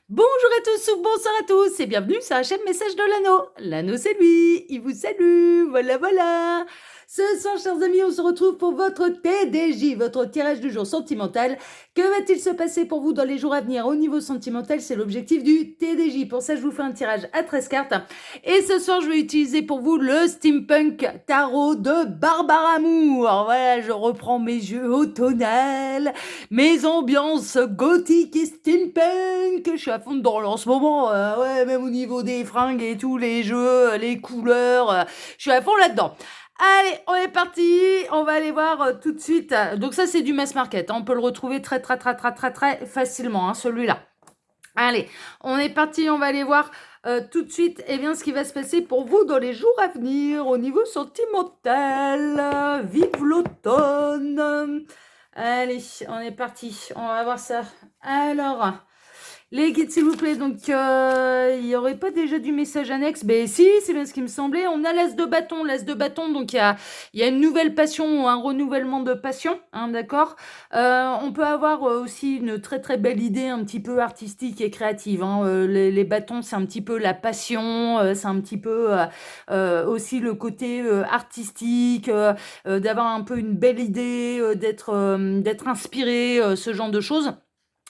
Bonjour à tous ou bonsoir à tous et bienvenue sur la chaîne Message de l'Anneau. L'Anneau c'est lui, il vous salue, voilà voilà. Ce soir chers amis, on se retrouve pour votre TDJ, votre tirage du jour sentimental. Que va-t-il se passer pour vous dans les jours à venir au niveau sentimental? C'est l'objectif du TDJ. Pour ça je vous fais un tirage à 13 cartes. Et ce soir je vais utiliser pour vous le Steampunk Tarot de Barbara Moore. Voilà, je reprends mes jeux automnales. Mes ambiances gothiques et steampunk, je suis à fond dedans là, en ce moment, ouais, même au niveau des fringues et tout, les jeux, les couleurs, je suis à fond là-dedans. Allez, on est parti, on va aller voir tout de suite. Donc ça c'est du mass market, hein. On peut le retrouver très facilement, hein, celui-là. Allez, on est parti, on va aller voir tout de suite ce qui va se passer pour vous dans les jours à venir au niveau sentimental. Vive l'automne. Allez, on est parti. On va voir ça. Alors, les guides, s'il vous plaît. Donc, il n'y aurait pas déjà du message annexe? Ben si, c'est bien ce qui me semblait. On a l'as de bâton. L'as de bâton, donc il y a une nouvelle passion ou un renouvellement de passion, hein, d'accord. On peut avoir aussi une très belle idée un petit peu artistique et créative, hein. Les bâtons, c'est un petit peu la passion, c'est un petit peu aussi le côté artistique, d'avoir un peu une belle idée, d'être inspiré, ce genre de choses.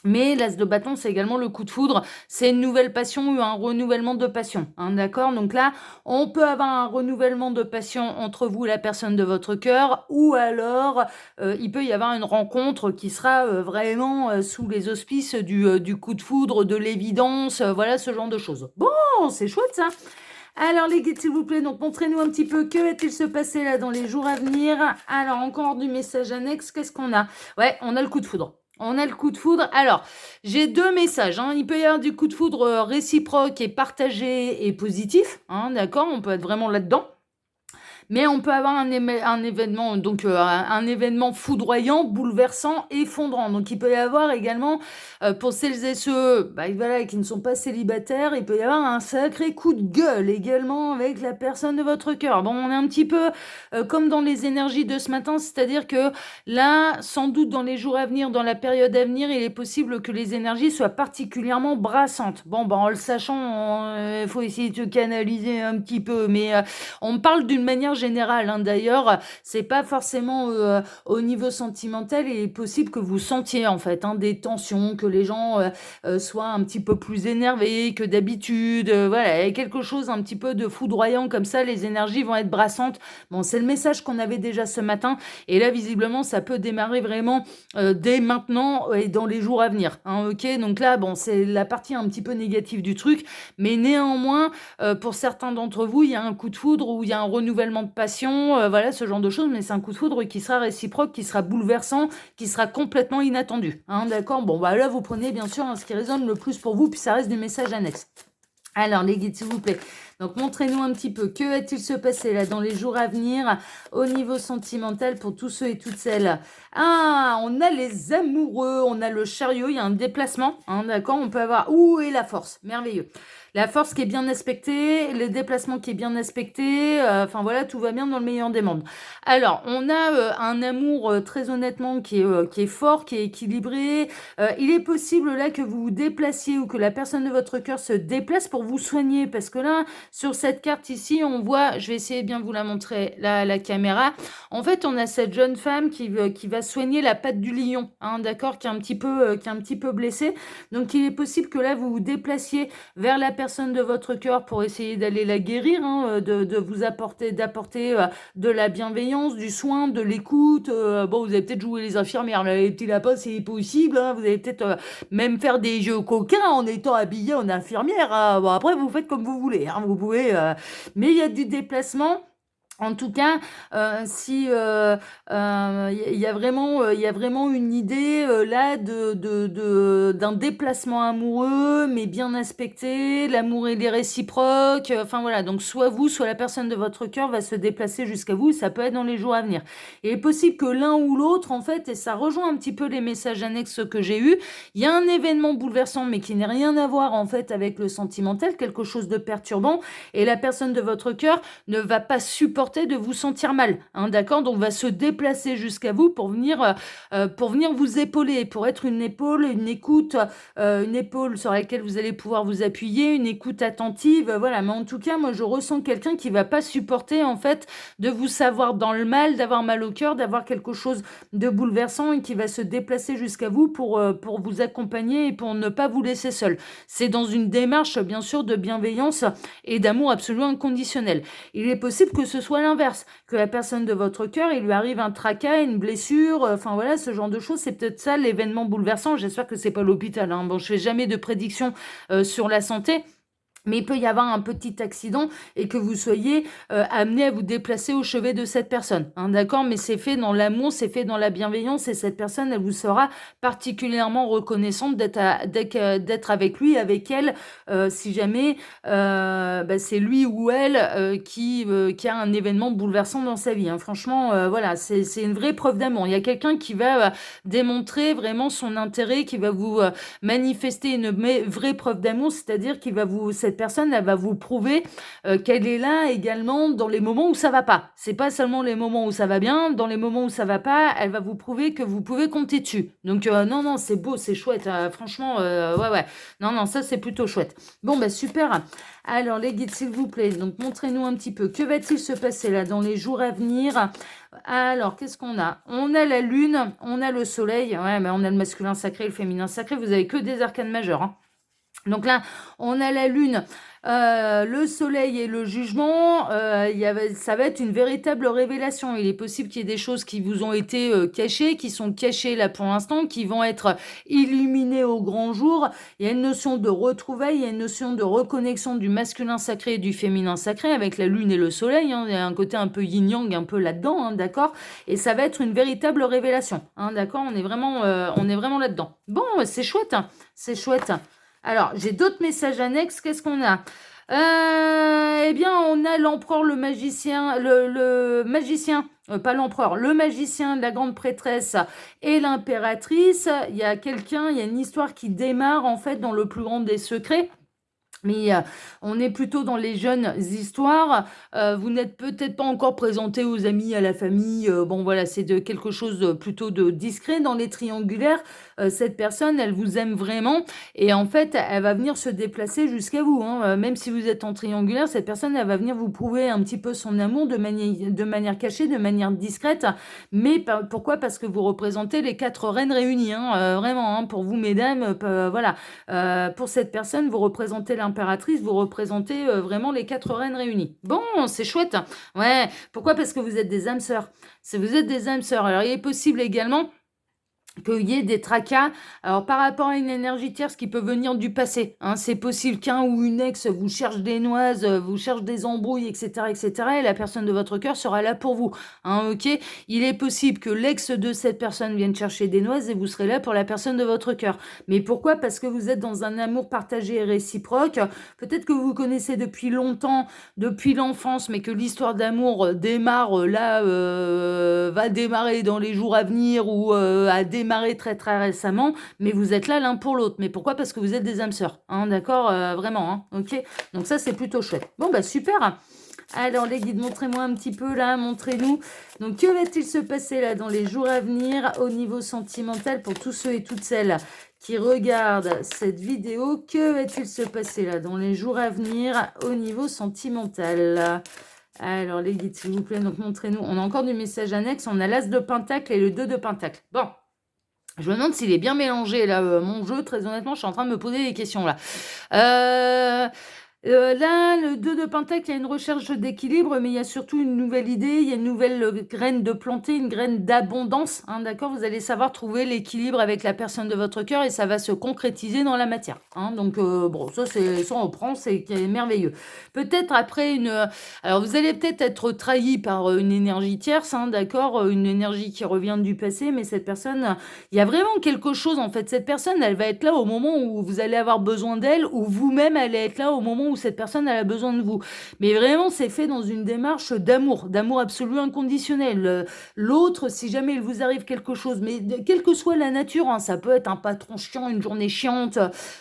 Mais l'as de bâton, c'est également le coup de foudre. C'est une nouvelle passion ou un renouvellement de passion, hein, d'accord. Donc là, on peut avoir un renouvellement de passion entre vous et la personne de votre cœur, ou alors il peut y avoir une rencontre qui sera vraiment sous les auspices du coup de foudre, de l'évidence, voilà ce genre de choses. Bon, c'est chouette ça. Alors les guides, s'il vous plaît, donc montrez-nous un petit peu que va-t-il se passer là dans les jours à venir. Alors encore du message annexe, qu'est-ce qu'on a? Ouais, on a le coup de foudre. On a le coup de foudre. Alors, j'ai deux messages, hein. Il peut y avoir du coup de foudre réciproque et partagé et positif, hein, d'accord. On peut être vraiment là-dedans. Mais on peut avoir un événement, donc un événement foudroyant, bouleversant, effondrant. Donc il peut y avoir également, pour celles et ceux voilà, qui ne sont pas célibataires, il peut y avoir un sacré coup de gueule également avec la personne de votre cœur. Bon, on est un petit peu comme dans les énergies de ce matin, c'est-à-dire que là, sans doute dans les jours à venir, dans la période à venir, il est possible que les énergies soient particulièrement brassantes. Bon, en le sachant, il faut essayer de canaliser un petit peu, mais on parle d'une manière générale, hein. D'ailleurs, c'est pas forcément au niveau sentimental. Il est possible que vous sentiez en fait, hein, des tensions, que les gens soient un petit peu plus énervés que d'habitude. Voilà, il y a quelque chose un petit peu de foudroyant comme ça. Les énergies vont être brassantes. Bon, c'est le message qu'on avait déjà ce matin. Et là, visiblement, ça peut démarrer vraiment dès maintenant et dans les jours à venir, hein, ok. Donc là, bon, c'est la partie un petit peu négative du truc. Mais néanmoins, pour certains d'entre vous, il y a un coup de foudre ou il y a un renouvellement de passion, voilà ce genre de choses, mais c'est un coup de foudre qui sera réciproque, qui sera bouleversant, qui sera complètement inattendu, hein, d'accord. Bon, là, vous prenez bien sûr ce qui résonne le plus pour vous, puis ça reste du message annexe. Alors, les guides, s'il vous plaît. Donc, montrez-nous un petit peu. Que va-t-il se passer là dans les jours à venir au niveau sentimental pour tous ceux et toutes celles? Ah, on a les amoureux, on a le chariot, il y a un déplacement, hein, d'accord. On peut avoir... Ouh, et la force, merveilleux. La force qui est bien aspectée, le déplacement qui est bien aspecté, enfin voilà, tout va bien dans le meilleur des mondes. Alors, on a un amour très honnêtement qui est fort, qui est équilibré. Il est possible là que vous vous déplaciez ou que la personne de votre cœur se déplace pour vous soigner, parce que là, sur cette carte ici, on voit, je vais essayer de bien vous la montrer là à la caméra. En fait, on a cette jeune femme qui va soigner la patte du lion, hein, d'accord, qui est un petit peu blessée. Donc, il est possible que là, vous vous déplaciez vers la personne de votre cœur pour essayer d'aller la guérir, hein, de vous apporter, de la bienveillance, du soin, de l'écoute. Bon, vous allez peut-être jouer les infirmières, là, les petits lapins, c'est possible, hein. Vous allez peut-être même faire des jeux coquins en étant habillé en infirmière, hein. Bon, après, vous faites comme vous voulez, hein. Vous pouvez... Mais il y a du déplacement. En tout cas, si il y a vraiment une idée là d'un déplacement amoureux, mais bien aspecté. L'amour il est réciproque. Enfin voilà, donc soit vous, soit la personne de votre cœur va se déplacer jusqu'à vous. Ça peut être dans les jours à venir. Il est possible que l'un ou l'autre, en fait, et ça rejoint un petit peu les messages annexes que j'ai eus, il y a un événement bouleversant, mais qui n'a rien à voir en fait avec le sentimental, quelque chose de perturbant, et la personne de votre cœur ne va pas supporter supporter de vous sentir mal, hein, d'accord? Donc va se déplacer jusqu'à vous pour venir vous épauler, pour être une épaule, une écoute, une épaule sur laquelle vous allez pouvoir vous appuyer, une écoute attentive, voilà. Mais en tout cas, moi, je ressens quelqu'un qui va pas supporter, en fait, de vous savoir dans le mal, d'avoir mal au cœur, d'avoir quelque chose de bouleversant et qui va se déplacer jusqu'à vous pour vous accompagner et pour ne pas vous laisser seul. C'est dans une démarche, bien sûr, de bienveillance et d'amour absolument inconditionnel. Il est possible que ce soit l'inverse, que la personne de votre cœur, il lui arrive un tracas, une blessure, enfin voilà, ce genre de choses. C'est peut-être ça l'événement bouleversant. J'espère que c'est pas l'hôpital, hein. Bon, je fais jamais de prédiction sur la santé. Mais il peut y avoir un petit accident et que vous soyez amené à vous déplacer au chevet de cette personne, hein, d'accord? Mais c'est fait dans l'amour, c'est fait dans la bienveillance et cette personne, elle vous sera particulièrement reconnaissante d'être avec lui, avec elle, si jamais c'est lui ou elle qui a un événement bouleversant dans sa vie, hein. Franchement, voilà, c'est une vraie preuve d'amour. Il y a quelqu'un qui va démontrer vraiment son intérêt, qui va vous manifester une vraie preuve d'amour, c'est-à-dire cette personne, elle va vous prouver qu'elle est là également dans les moments où ça va pas. C'est pas seulement les moments où ça va bien, dans les moments où ça va pas, elle va vous prouver que vous pouvez compter dessus. Donc non, c'est beau, c'est chouette, franchement, ouais. Non, ça c'est plutôt chouette. Bon, bah super. Alors les guides, s'il vous plaît, donc montrez-nous un petit peu. Que va-t-il se passer là dans les jours à venir? Alors, qu'est-ce qu'on a? On a la lune, on a le soleil, ouais, mais on a le masculin sacré, le féminin sacré, vous avez que des arcanes majeurs, hein. Donc là, on a la lune, le soleil et le jugement, ça va être une véritable révélation. Il est possible qu'il y ait des choses qui vous ont été cachées, qui sont cachées là pour l'instant, qui vont être illuminées au grand jour. Il y a une notion de retrouvailles, il y a une notion de reconnexion du masculin sacré et du féminin sacré avec la lune et le soleil, hein. Il y a un côté un peu yin-yang, un peu là-dedans, hein, d'accord? Et ça va être une véritable révélation, hein, d'accord? On est vraiment là-dedans. Bon, c'est chouette, hein, c'est chouette. Alors, j'ai d'autres messages annexes. Qu'est-ce qu'on a? Eh bien, on a l'empereur, le magicien, le magicien, pas l'empereur, le magicien, la grande prêtresse et l'impératrice. Il y a une histoire qui démarre en fait dans le plus grand des secrets. Mais on est plutôt dans les jeunes histoires. Vous n'êtes peut-être pas encore présenté aux amis, à la famille. Bon, voilà, c'est quelque chose plutôt de discret. Dans les triangulaires, cette personne, elle vous aime vraiment. Et en fait, elle va venir se déplacer jusqu'à vous, hein. Même si vous êtes en triangulaire, cette personne, elle va venir vous prouver un petit peu son amour de manière cachée, de manière discrète. Mais pourquoi? Parce que vous représentez les 4 reines réunies, hein, vraiment, hein, pour vous, mesdames. Voilà. Pour cette personne, vous représentez l'impératrice, vous représentez vraiment les 4 reines réunies. Bon, c'est chouette. Ouais, pourquoi? Parce que vous êtes des âmes sœurs. Vous êtes des âmes sœurs. Alors, il est possible également qu'il y ait des tracas, alors par rapport à une énergie tierce qui peut venir du passé, hein. C'est possible qu'un ou une ex vous cherche des noises, vous cherche des embrouilles, etc., et la personne de votre cœur sera là pour vous, hein, ok? Il est possible que l'ex de cette personne vienne chercher des noises et vous serez là pour la personne de votre cœur. Mais pourquoi? Parce que vous êtes dans un amour partagé et réciproque. Peut-être que vous vous connaissez depuis longtemps, depuis l'enfance, mais que l'histoire d'amour démarre va démarrer dans les jours à venir ou a démarré très très récemment, mais vous êtes là l'un pour l'autre. Mais pourquoi? Parce que vous êtes des âmes sœurs, hein, d'accord? Vraiment, hein, ok? Donc ça, c'est plutôt chouette. Bon, bah super. Alors les guides, montrez-moi un petit peu là, montrez-nous. Donc que va-t-il se passer là dans les jours à venir au niveau sentimental pour tous ceux et toutes celles qui regardent cette vidéo? Que va-t-il se passer là dans les jours à venir au niveau sentimental? Alors les guides, s'il vous plaît, donc montrez-nous. On a encore du message annexe, on a l'as de pentacle et le 2 de pentacle. Bon. Je me demande s'il est bien mélangé, là, mon jeu. Très honnêtement, je suis en train de me poser des questions, là. Là, le 2 de pentacle, il y a une recherche d'équilibre, mais il y a surtout une nouvelle idée, il y a une nouvelle graine de planter, une graine d'abondance, hein, d'accord? Vous allez savoir trouver l'équilibre avec la personne de votre cœur et ça va se concrétiser dans la matière, hein. Donc, bon, ça, on prend, c'est merveilleux. Peut-être après alors, vous allez peut-être être trahi par une énergie tierce, hein, d'accord? Une énergie qui revient du passé, mais cette personne, il y a vraiment quelque chose, en fait. Cette personne, elle va être là au moment où vous allez avoir besoin d'elle, ou vous-même, elle allez être là au moment où où cette personne elle a besoin de vous. Mais vraiment, c'est fait dans une démarche d'amour absolu inconditionnel. L'autre, si jamais il vous arrive quelque chose, mais quelle que soit la nature, hein, ça peut être un patron chiant, une journée chiante,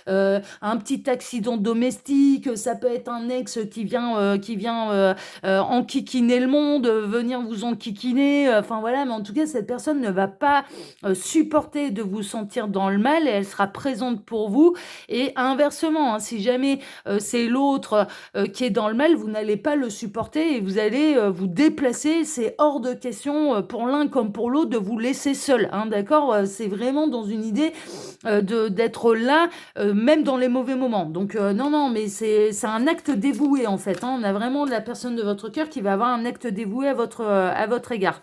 un petit accident domestique, ça peut être un ex qui vient enquiquiner le monde, venir vous enquiquiner, enfin voilà, mais en tout cas, cette personne ne va pas supporter de vous sentir dans le mal et elle sera présente pour vous. Et inversement, hein, si jamais c'est l'autre qui est dans le mal, vous n'allez pas le supporter et vous allez vous déplacer. C'est hors de question pour l'un comme pour l'autre de vous laisser seul, hein, d'accord. C'est vraiment dans une idée d'être là, même dans les mauvais moments. Donc non, mais c'est un acte dévoué en fait, hein. On a vraiment la personne de votre cœur qui va avoir un acte dévoué à votre égard.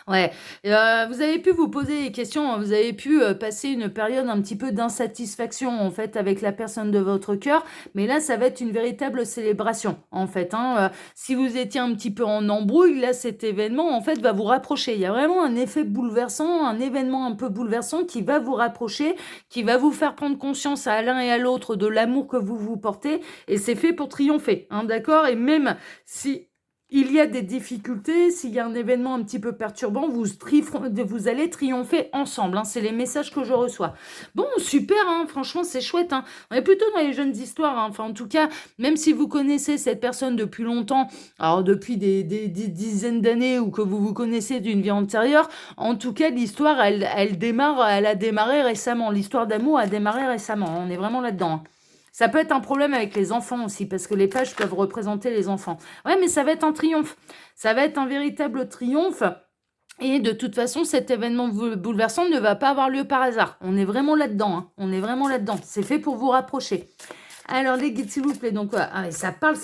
Ouais, vous avez pu vous poser des questions, hein, vous avez pu passer une période un petit peu d'insatisfaction en fait avec la personne de votre cœur, mais là ça va être une véritable célébration en fait, hein. Si vous étiez un petit peu en embrouille, là cet événement en fait va vous rapprocher. Il y a vraiment un effet bouleversant, un événement un peu bouleversant qui va vous rapprocher, qui va vous faire prendre conscience à l'un et à l'autre de l'amour que vous vous portez, et c'est fait pour triompher, hein, d'accord. Et même si il y a des difficultés, s'il y a un événement un petit peu perturbant, vous allez triompher ensemble, hein. C'est les messages que je reçois. Bon, super, hein, franchement, c'est chouette, hein. On est plutôt dans les jeunes histoires, hein. Enfin, en tout cas, même si vous connaissez cette personne depuis longtemps, alors depuis des dizaines d'années ou que vous vous connaissez d'une vie antérieure, en tout cas, l'histoire, elle a démarré récemment. L'histoire d'amour a démarré récemment. On est vraiment là-dedans, hein. Ça peut être un problème avec les enfants aussi, parce que les pages peuvent représenter les enfants. Ouais, mais ça va être un triomphe. Ça va être un véritable triomphe. Et de toute façon, cet événement bouleversant ne va pas avoir lieu par hasard. On est vraiment là-dedans, hein. On est vraiment là-dedans. C'est fait pour vous rapprocher. Alors, les guides, s'il vous plaît, donc, ouais, ça parle.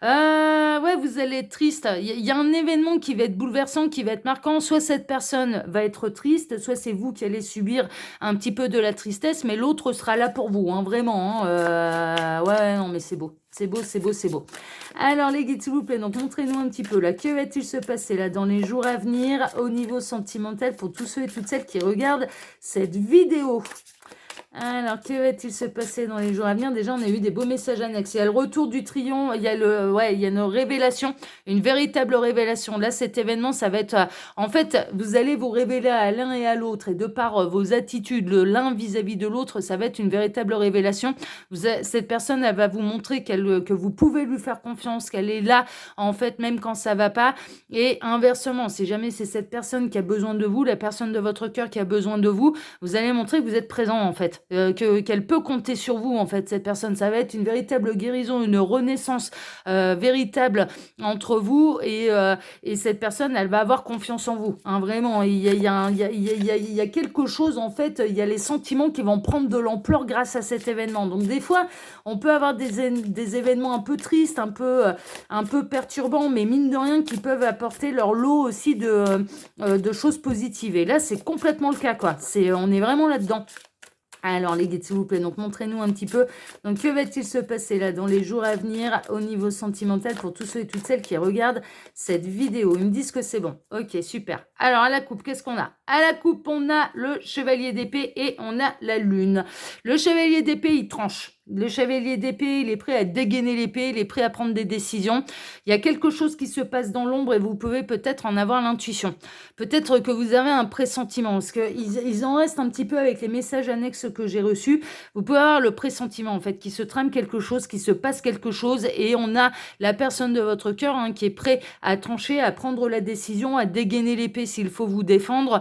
Ouais, vous allez être triste. Il y a un événement qui va être bouleversant, qui va être marquant. Soit cette personne va être triste, soit c'est vous qui allez subir un petit peu de la tristesse, mais l'autre sera là pour vous, hein, vraiment, hein. Ouais, non, mais c'est beau. C'est beau. Alors, les guides, s'il vous plaît, donc montrez-nous un petit peu là. Que va-t-il se passer là dans les jours à venir au niveau sentimental pour tous ceux et toutes celles qui regardent cette vidéo? Alors, que va-t-il se passer dans les jours à venir? Déjà, on a eu des beaux messages annexes. Il y a le retour du triomphe, il y a une révélation, une véritable révélation. Là, cet événement, ça va être... en fait, vous allez vous révéler à l'un et à l'autre, et de par vos attitudes, l'un vis-à-vis de l'autre, ça va être une véritable révélation. Cette personne, elle va vous montrer que vous pouvez lui faire confiance, qu'elle est là, en fait, même quand ça va pas. Et inversement, si jamais c'est cette personne qui a besoin de vous, la personne de votre cœur qui a besoin de vous, vous allez montrer que vous êtes présent, en fait. Qu'elle peut compter sur vous, en fait, cette personne. Ça va être une véritable guérison, une renaissance véritable entre vous et cette personne, elle va avoir confiance en vous, hein, vraiment. Il y a quelque chose, en fait, il y a les sentiments qui vont prendre de l'ampleur grâce à cet événement. Donc, des fois, on peut avoir des événements un peu tristes, un peu perturbants, mais mine de rien, qui peuvent apporter leur lot aussi de choses positives. Et là, c'est complètement le cas, quoi. On est vraiment là-dedans. Alors, les guides, s'il vous plaît, donc montrez-nous un petit peu. Donc, que va-t-il se passer là dans les jours à venir au niveau sentimental pour tous ceux et toutes celles qui regardent cette vidéo? Ils me disent que c'est bon. Ok, super. Alors, à la coupe, qu'est-ce qu'on a? À la coupe, on a le chevalier d'épée et on a la lune. Le chevalier d'épée, il tranche. Le chevalier d'épée, il est prêt à dégainer l'épée, il est prêt à prendre des décisions. Il y a quelque chose qui se passe dans l'ombre et vous pouvez peut-être en avoir l'intuition. Peut-être que vous avez un pressentiment, parce qu'ils en restent un petit peu avec les messages annexes que j'ai reçus. Vous pouvez avoir le pressentiment, en fait, qu'il se trame quelque chose, qu'il se passe quelque chose, et on a la personne de votre cœur, hein, qui est prêt à trancher, à prendre la décision, à dégainer l'épée s'il faut vous défendre,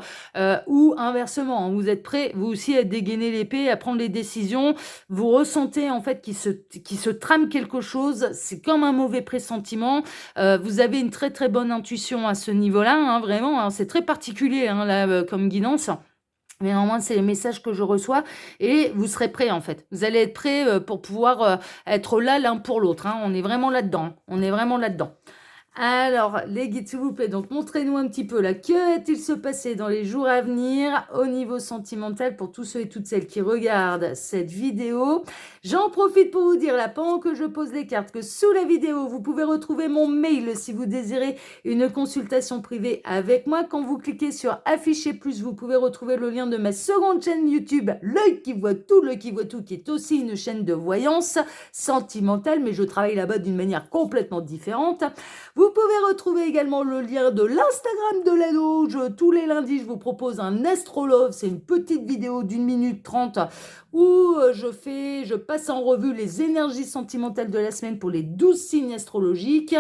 ou inversement, hein, vous êtes prêt, vous aussi, à dégainer l'épée, à prendre les décisions. Vous ressentez en fait qu'il se trame quelque chose, c'est comme un mauvais pressentiment. Vous avez une très très bonne intuition à ce niveau-là, hein, vraiment, hein, c'est très particulier, hein, là, comme guidance. Mais néanmoins, c'est les messages que je reçois et vous serez prêts, en fait. Vous allez être prêts pour pouvoir être là l'un pour l'autre, hein. On est vraiment là-dedans. Alors, les guides, s'il vous plaît, donc montrez-nous un petit peu là, que va-t-il se passer dans les jours à venir au niveau sentimental pour tous ceux et toutes celles qui regardent cette vidéo. J'en profite pour vous dire là, pendant que je pose les cartes, que sous la vidéo, vous pouvez retrouver mon mail si vous désirez une consultation privée avec moi. Quand vous cliquez sur afficher plus, vous pouvez retrouver le lien de ma seconde chaîne YouTube, L'œil qui voit tout, L'œil qui voit tout, qui est aussi une chaîne de voyance sentimentale, mais je travaille là-bas d'une manière complètement différente. Vous pouvez retrouver également le lien de l'Instagram de l'Anneau. Tous les lundis, je vous propose un astrolove. C'est une petite vidéo d'1 minute 30 où je passe en revue les énergies sentimentales de la semaine pour les 12 signes astrologiques.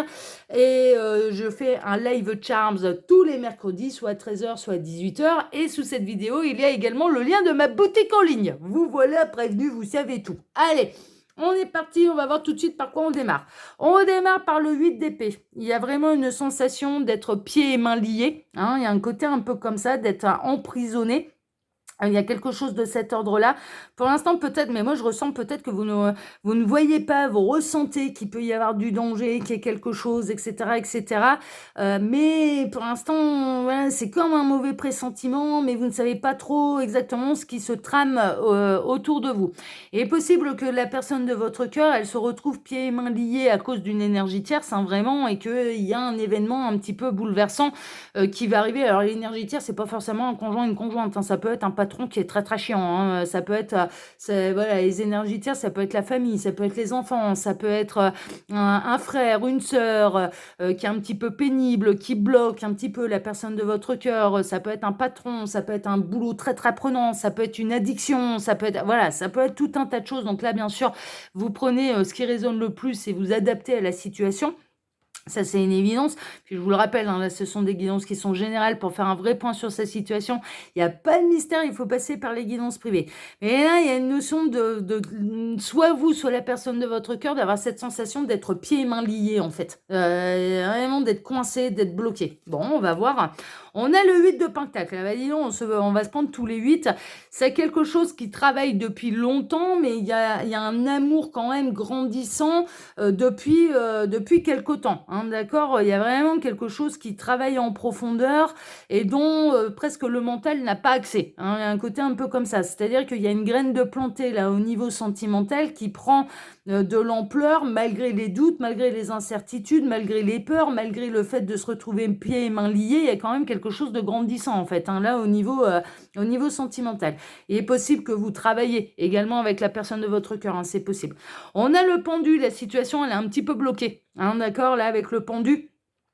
Et je fais un live charms tous les mercredis, soit à 13h, soit à 18h. Et sous cette vidéo, il y a également le lien de ma boutique en ligne. Vous voilà prévenu, vous savez tout. Allez, on est parti, on va voir tout de suite par quoi on démarre. On démarre par le 8 d'épée. Il y a vraiment une sensation d'être pieds et mains liés. Hein. Il y a un côté un peu comme ça, d'être emprisonné. Il y a quelque chose de cet ordre-là. Pour l'instant, peut-être, mais moi, je ressens peut-être que vous ne voyez pas, vous ressentez qu'il peut y avoir du danger, qu'il y ait quelque chose, etc., etc. Mais pour l'instant, voilà, c'est comme un mauvais pressentiment, mais vous ne savez pas trop exactement ce qui se trame autour de vous. Il est possible que la personne de votre cœur, elle se retrouve pieds et mains liés à cause d'une énergie tierce, hein, vraiment, et qu'il y a un événement un petit peu bouleversant qui va arriver. Alors, l'énergie tierce, c'est pas forcément un conjoint, une conjointe, hein, ça peut être un patron qui est très très chiant, hein. Ça peut être voilà, les énergies tierces, ça peut être la famille, ça peut être les enfants, ça peut être un frère, une sœur qui est un petit peu pénible, qui bloque un petit peu la personne de votre cœur, ça peut être un patron, ça peut être un boulot très très prenant, ça peut être une addiction, ça peut être voilà, ça peut être tout un tas de choses. Donc là, bien sûr, vous prenez ce qui résonne le plus et vous adaptez à la situation. Ça, c'est une évidence. Puis je vous le rappelle, hein, là, ce sont des guidances qui sont générales pour faire un vrai point sur sa situation. Il n'y a pas de mystère, il faut passer par les guidances privées. Mais là, il y a une notion de soit vous, soit la personne de votre cœur, d'avoir cette sensation d'être pieds et mains liés, en fait. Vraiment d'être coincé, d'être bloqué. Bon, on va voir. On a le 8 de Pentacle. Bah, dis donc, on va se prendre tous les 8. C'est quelque chose qui travaille depuis longtemps, mais il y a un amour quand même grandissant depuis quelque temps. Hein, d'accord, il y a vraiment quelque chose qui travaille en profondeur et dont presque le mental n'a pas accès. Hein, il y a un côté un peu comme ça. C'est-à-dire qu'il y a une graine de plantée là au niveau sentimental qui prend de l'ampleur malgré les doutes, malgré les incertitudes, malgré les peurs, malgré le fait de se retrouver pieds et mains liés. Il y a quand même quelque chose de grandissant en fait, hein, là au niveau sentimental. Il est possible que vous travaillez également avec la personne de votre cœur, hein, c'est possible. On a le pendu, la situation elle est un petit peu bloquée, hein, d'accord, là avec le pendu,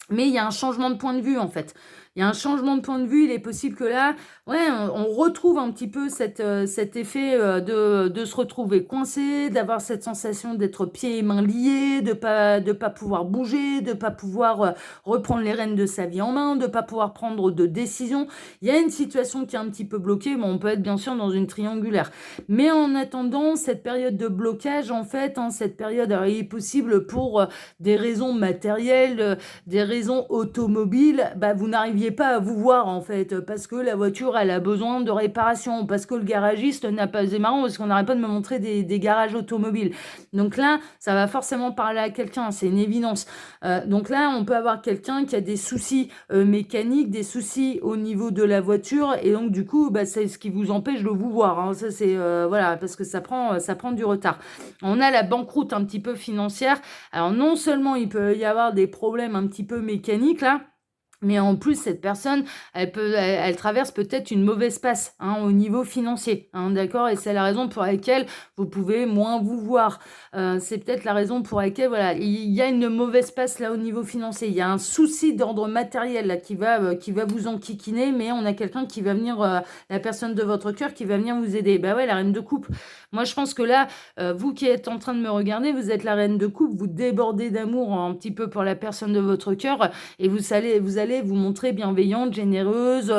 mais il y a un changement de point de vue en fait. Il y a un changement de point de vue, il est possible que là, ouais, on retrouve un petit peu cet effet de se retrouver coincé, d'avoir cette sensation d'être pieds et mains liés, de pas pouvoir bouger, de pas pouvoir reprendre les rênes de sa vie en main, de pas pouvoir prendre de décision. Il y a une situation qui est un petit peu bloquée, bon, on peut être bien sûr dans une triangulaire. Mais en attendant, cette période de blocage, en fait, hein, cette période, alors, il est possible pour des raisons matérielles, des raisons automobiles, bah, vous n'arriviez pas à vous voir en fait, parce que la voiture elle a besoin de réparation, parce que le garagiste n'a pas, c'est marrant parce qu'on n'arrête pas de me montrer des garages automobiles. Donc là, ça va forcément parler à quelqu'un, c'est une évidence. Donc là, on peut avoir quelqu'un qui a des soucis mécaniques, des soucis au niveau de la voiture, et donc du coup, bah, c'est ce qui vous empêche de vous voir. Hein. Ça c'est voilà, parce que ça prend du retard. On a la banqueroute un petit peu financière. Alors non seulement il peut y avoir des problèmes un petit peu mécaniques là, mais en plus, cette personne, elle traverse peut-être une mauvaise passe, hein, au niveau financier, hein, d'accord. Et c'est la raison pour laquelle vous pouvez moins vous voir. C'est peut-être la raison pour laquelle, voilà, il y a une mauvaise passe là au niveau financier. Il y a un souci d'ordre matériel là qui va vous enquiquiner, mais on a quelqu'un qui va venir, la personne de votre cœur qui va venir vous aider. Bah ouais, la reine de coupe. Moi, je pense que là, vous qui êtes en train de me regarder, vous êtes la reine de coupe, vous débordez d'amour un petit peu pour la personne de votre cœur et vous allez allez vous montrer bienveillante, généreuse,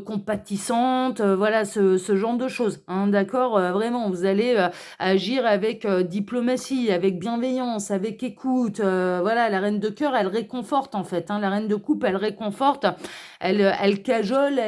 compatissante, voilà, ce genre de choses, hein, d'accord? Vraiment, vous allez, agir avec, diplomatie, avec bienveillance, avec écoute, voilà, la reine de cœur, elle réconforte, en fait, hein. La reine de coupe, elle réconforte, elle cajole,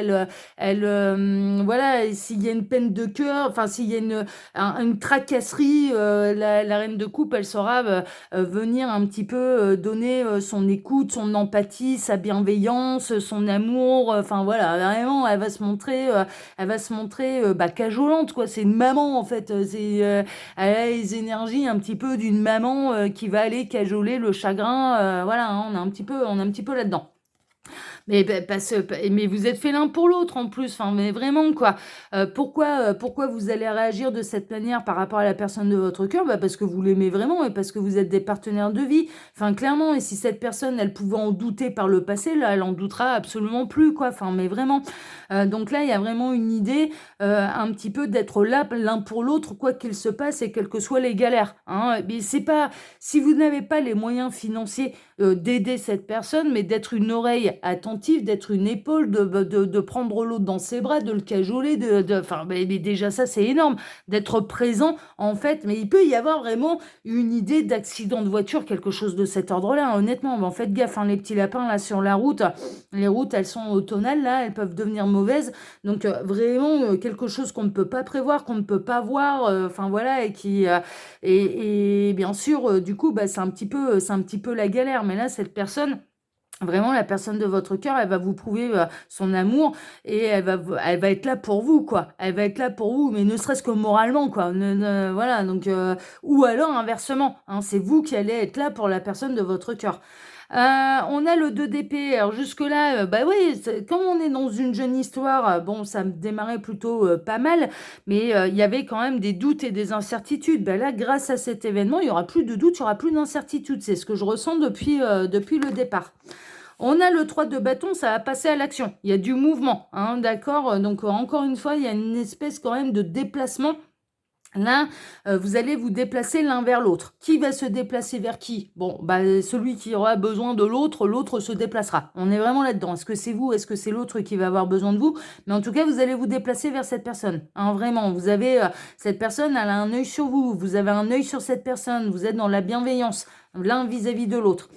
voilà, et s'il y a une peine de cœur, enfin, s'il y a une tracasserie, la reine de coupe, elle saura, venir un petit peu, donner, son écoute, son empathie, sa bienveillance, son amour, enfin voilà, vraiment elle va se montrer, bah, cajolante quoi. C'est une maman en fait, elle a les énergies un petit peu d'une maman, qui va aller cajoler le chagrin, voilà, hein, on est un petit peu là-dedans. Mais vous êtes fait l'un pour l'autre en plus, enfin, mais vraiment quoi. Pourquoi vous allez réagir de cette manière par rapport à la personne de votre cœur? Bah, parce que vous l'aimez vraiment et parce que vous êtes des partenaires de vie. Enfin, clairement, et si cette personne, elle pouvait en douter par le passé, là, elle en doutera absolument plus, quoi. Enfin, mais vraiment. Donc là, il y a vraiment une idée, un petit peu d'être là l'un pour l'autre, quoi qu'il se passe et quelles que soient les galères, hein. Mais c'est pas, si vous n'avez pas les moyens financiers d'aider cette personne, mais d'être une oreille attentive, d'être une épaule, de prendre l'autre dans ses bras, de le cajoler, enfin, mais déjà ça c'est énorme, d'être présent en fait. Mais il peut y avoir vraiment une idée d'accident de voiture, quelque chose de cet ordre-là, hein, honnêtement. Ben, faites gaffe, hein, les petits lapins là sur la route, les routes elles sont automnales là, elles peuvent devenir mauvaises. Donc vraiment quelque chose qu'on ne peut pas prévoir, qu'on ne peut pas voir, enfin voilà, et bien sûr, du coup, bah, c'est un petit peu la galère. Mais là, cette personne, vraiment, la personne de votre cœur, elle va vous prouver son amour et elle va être là pour vous, quoi. Elle va être là pour vous, mais ne serait-ce que moralement, quoi. Voilà, donc, ou alors inversement, hein, c'est vous qui allez être là pour la personne de votre cœur. On a le 2 d'épée. Alors jusque-là, bah oui, comme on est dans une jeune histoire, bon, ça me démarrait plutôt pas mal, mais il y avait quand même des doutes et des incertitudes. Bah là, grâce à cet événement, il y aura plus de doutes, il y aura plus d'incertitudes. C'est ce que je ressens depuis le départ. On a le 3 de bâton, ça va passer à l'action. Il y a du mouvement, hein, d'accord? Donc encore une fois, il y a une espèce quand même de déplacement. Là, vous allez vous déplacer l'un vers l'autre. Qui va se déplacer vers qui? Bon, bah, celui qui aura besoin de l'autre, l'autre se déplacera. On est vraiment là-dedans. Est-ce que c'est vous? Est-ce que c'est l'autre qui va avoir besoin de vous? Mais en tout cas, vous allez vous déplacer vers cette personne. Hein, vraiment, vous avez cette personne, elle a un œil sur vous. Vous avez un œil sur cette personne. Vous êtes dans la bienveillance l'un vis-à-vis de l'autre.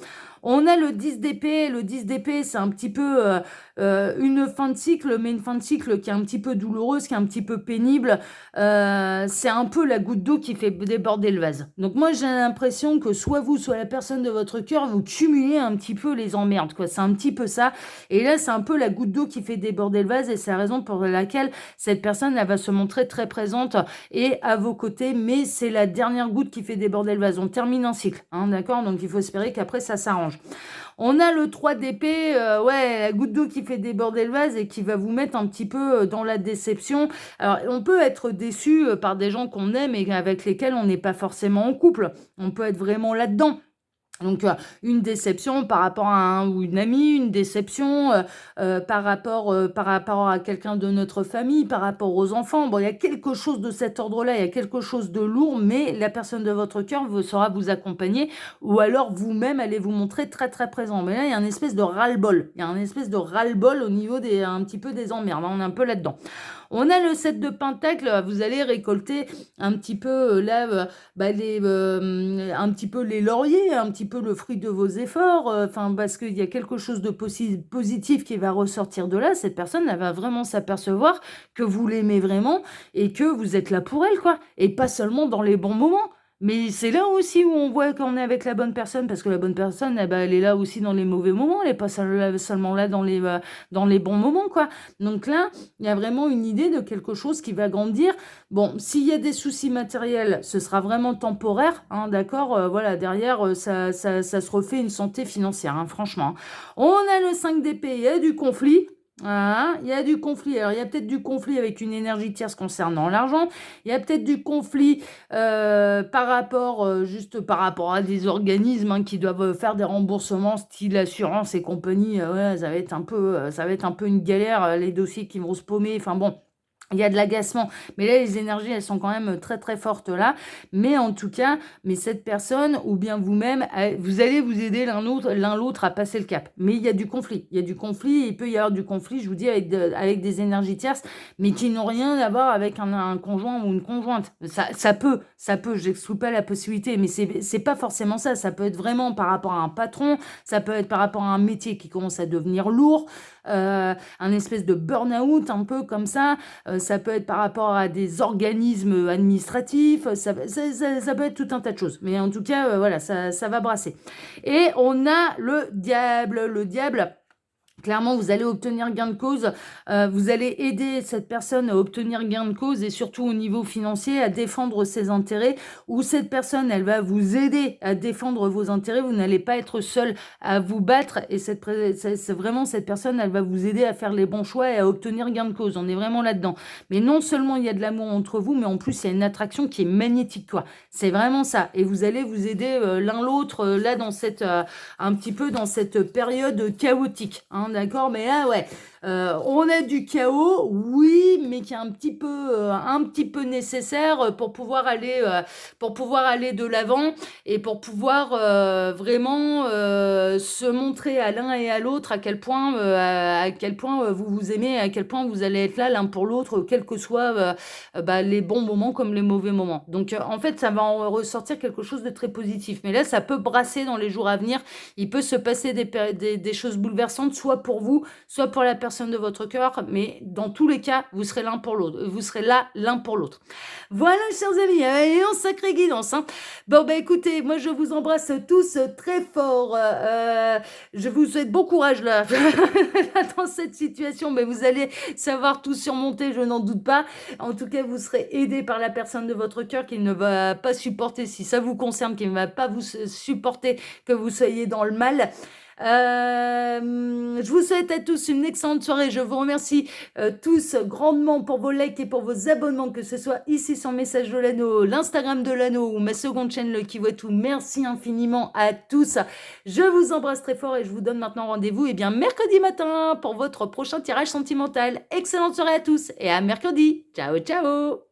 On a le 10 d'épée. Le 10 d'épée, c'est un petit peu une fin de cycle, mais une fin de cycle qui est un petit peu douloureuse, qui est un petit peu pénible. C'est un peu la goutte d'eau qui fait déborder le vase. Donc moi, j'ai l'impression que soit vous, soit la personne de votre cœur, vous cumulez un petit peu les emmerdes, quoi. C'est un petit peu ça. Et là, c'est un peu la goutte d'eau qui fait déborder le vase et c'est la raison pour laquelle cette personne, elle va se montrer très présente et à vos côtés, mais c'est la dernière goutte qui fait déborder le vase. On termine un cycle, hein, d'accord? Donc il faut espérer qu'après, ça s'arrange. On a le 3 d'épée, ouais, la goutte d'eau qui fait déborder le vase et qui va vous mettre un petit peu dans la déception. Alors, on peut être déçu par des gens qu'on aime et avec lesquels on n'est pas forcément en couple. On peut être vraiment là-dedans. Donc, une déception par rapport à un ou une amie, une déception par rapport à quelqu'un de notre famille, par rapport aux enfants. Bon, il y a quelque chose de cet ordre-là, il y a quelque chose de lourd, mais la personne de votre cœur saura vous accompagner ou alors vous-même allez vous montrer très très présent. Mais là, il y a une espèce de ras-le-bol. Il y a une espèce de ras-le-bol au niveau un petit peu des emmerdes. On est un peu là-dedans. On a le 7 de pentacle, vous allez récolter un petit peu là, un petit peu les lauriers, un petit peu le fruit de vos efforts, enfin parce qu'il y a quelque chose de positif qui va ressortir de là. Cette personne, elle va vraiment s'apercevoir que vous l'aimez vraiment et que vous êtes là pour elle, quoi. Et pas seulement dans les bons moments. Mais c'est là aussi où on voit qu'on est avec la bonne personne, parce que la bonne personne, eh ben, elle est là aussi dans les mauvais moments, elle n'est pas seulement là dans les bons moments, quoi. Donc là, il y a vraiment une idée de quelque chose qui va grandir. Bon, s'il y a des soucis matériels, ce sera vraiment temporaire, hein, d'accord? Voilà, derrière, ça se refait une santé financière, hein, franchement. On a le 5 d'épée, il y a du conflit. Voilà, il y a du conflit. Alors, il y a peut-être du conflit avec une énergie tierce concernant l'argent. Il y a peut-être du conflit juste par rapport à des organismes hein, qui doivent faire des remboursements, style assurance et compagnie. Ouais, ça va être un peu une galère, les dossiers qui vont se paumer. Enfin bon. Il y a de l'agacement, mais là, les énergies, elles sont quand même très, très fortes là. Mais en tout cas, mais cette personne ou bien vous-même, vous allez vous aider l'un l'autre à passer le cap. Mais il y a du conflit. Il y a du conflit. Il peut y avoir du conflit, je vous dis, avec des énergies tierces, mais qui n'ont rien à voir avec un conjoint ou une conjointe. Ça peut. J'exclus pas la possibilité, mais c'est pas forcément ça. Ça peut être vraiment par rapport à un patron. Ça peut être par rapport à un métier qui commence à devenir lourd, un espèce de burn-out un peu comme ça. Ça peut être par rapport à des organismes administratifs, ça peut être tout un tas de choses. Mais en tout cas, voilà, ça va brasser. Et on a le diable. Le diable, clairement, vous allez obtenir gain de cause, vous allez aider cette personne à obtenir gain de cause et surtout au niveau financier à défendre ses intérêts, ou cette personne, elle va vous aider à défendre vos intérêts, vous n'allez pas être seul à vous battre et c'est vraiment cette personne, elle va vous aider à faire les bons choix et à obtenir gain de cause. On est vraiment là-dedans. Mais non seulement il y a de l'amour entre vous, mais en plus il y a une attraction qui est magnétique, quoi. C'est vraiment ça. Et vous allez vous aider l'un l'autre là dans un petit peu dans cette période chaotique, hein, d'accord, mais là, ouais, on a du chaos, oui, mais qui est un petit peu nécessaire pour pouvoir aller de l'avant et pour pouvoir vraiment se montrer à l'un et à l'autre à quel point vous vous aimez, à quel point vous allez être là l'un pour l'autre, quels que soient les bons moments comme les mauvais moments. Donc, en fait, ça va en ressortir quelque chose de très positif. Mais là, ça peut brasser dans les jours à venir. Il peut se passer des choses bouleversantes, soit pour vous, soit pour la personne de votre cœur, mais dans tous les cas, vous serez l'un pour l'autre. Vous serez là l'un pour l'autre. Voilà, chers amis, et en sacrée guidance, hein. Bon, bah écoutez, moi je vous embrasse tous très fort. Je vous souhaite bon courage là, dans cette situation, mais vous allez savoir tout surmonter, je n'en doute pas. En tout cas, vous serez aidé par la personne de votre cœur qui ne va pas supporter, si ça vous concerne, qui ne va pas vous supporter que vous soyez dans le mal. Je vous souhaite à tous une excellente soirée. Je vous remercie tous grandement pour vos likes et pour vos abonnements, que ce soit ici sur Message de l'Anneau, l'Instagram de l'Anneau ou ma seconde chaîne Le Qui Voit Tout. Merci infiniment à tous. Je vous embrasse très fort et je vous donne maintenant rendez-vous mercredi matin pour votre prochain tirage sentimental. Excellente soirée à tous et à mercredi. Ciao, ciao.